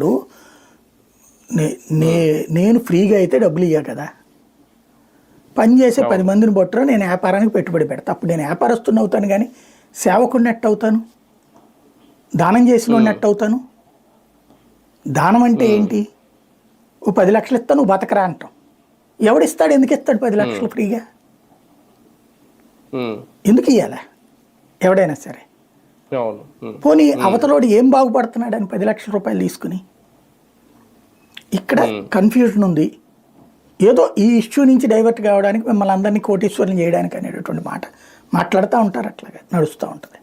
ఇప్పుడు నేను ఫ్రీగా అయితే డబ్బులు ఇయ్యా కదా, పని చేసే 10 మందిని బొట్టరా నేను వ్యాపారానికి పెట్టుబడి పెడతా. అప్పుడు నేను వ్యాపారస్తుని అవుతాను కానీ సేవకుడిని ఎట్ట అవుతాను? దానం చేసిన ఎట్ట అవుతాను? దానం అంటే ఏంటి? ఓ 10 లక్షలు ఇస్తా నువ్వు బతకరా అంటాం. ఎవడిస్తాడు? ఎందుకు ఇస్తాడు 10 లక్షలు ఫ్రీగా? ఎందుకు ఇవ్వాలా ఎవడైనా సరే? పోనీ అవతలోడు ఏం బాగుపడుతున్నాడు అని 10 లక్షల రూపాయలు తీసుకుని. ఇక్కడ కన్ఫ్యూజన్ ఉంది. ఏదో ఈ ఇష్యూ నుంచి డైవర్ట్ కావడానికి మిమ్మల్ని అందరినీ కోటీశ్వరులు చేయడానికి అనేటటువంటి మాట మాట్లాడుతూ ఉంటారు. అట్లాగా నడుస్తూ ఉంటుంది.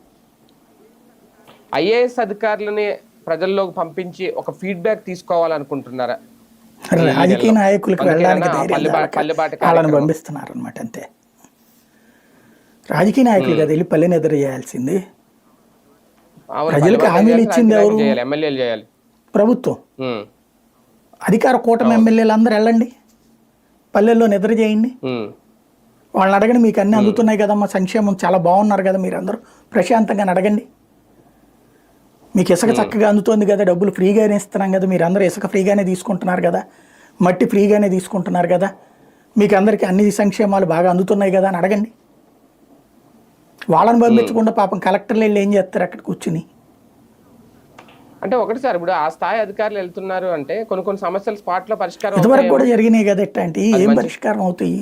ఐఏఎస్ అధికారులని ప్రజల్లోకి పంపించి ఒక ఫీడ్బ్యాక్ తీసుకోవాలనుకుంటున్నారా? రాజకీయ నాయకులకు వెళ్ళడానికి వాళ్ళని పంపిస్తున్నారు అనమాట. అంతే. రాజకీయ నాయకులు కదా వెళ్ళి పల్లెని ఎదురు చేయాల్సింది. ప్రజలకు హామీలు ఇచ్చింది ఎవరు? ఎమ్మెల్యేలు చేయాలి. ప్రభుత్వం. అధికార కూటమి ఎమ్మెల్యేలు అందరూ వెళ్ళండి, పల్లెల్లో నిద్ర చేయండి, వాళ్ళని అడగండి మీకు అన్నీ అందుతున్నాయి కదమ్మా, సంక్షేమం చాలా బాగున్నారు కదా, మీరు అందరూ ప్రశాంతంగా అడగండి. మీకు ఇసుక చక్కగా అందుతోంది కదా, డబ్బులు ఫ్రీగానే ఇస్తున్నాం కదా, మీరు అందరూ ఇసుక ఫ్రీగానే తీసుకుంటున్నారు కదా, మట్టి ఫ్రీగానే తీసుకుంటున్నారు కదా, మీకు అందరికీ అన్ని సంక్షేమాలు బాగా అందుతున్నాయి కదా అని అడగండి. వాళ్ళని పంపించకుండా పాపం కలెక్టర్లు వెళ్ళి ఏం చేస్తారు అక్కడ కూర్చుని? అంటే ఒకటి సార్, ఇప్పుడు ఆ స్థాయి అధికారులు వెళ్తున్నారు అంటే కొన్ని సమస్యలు స్పాట్ లో పరిష్కారం ఇదివరకు కూడా జరిగినాయి కదా, ఎట్లాంటి ఏం పరిష్కారం అవుతాయి?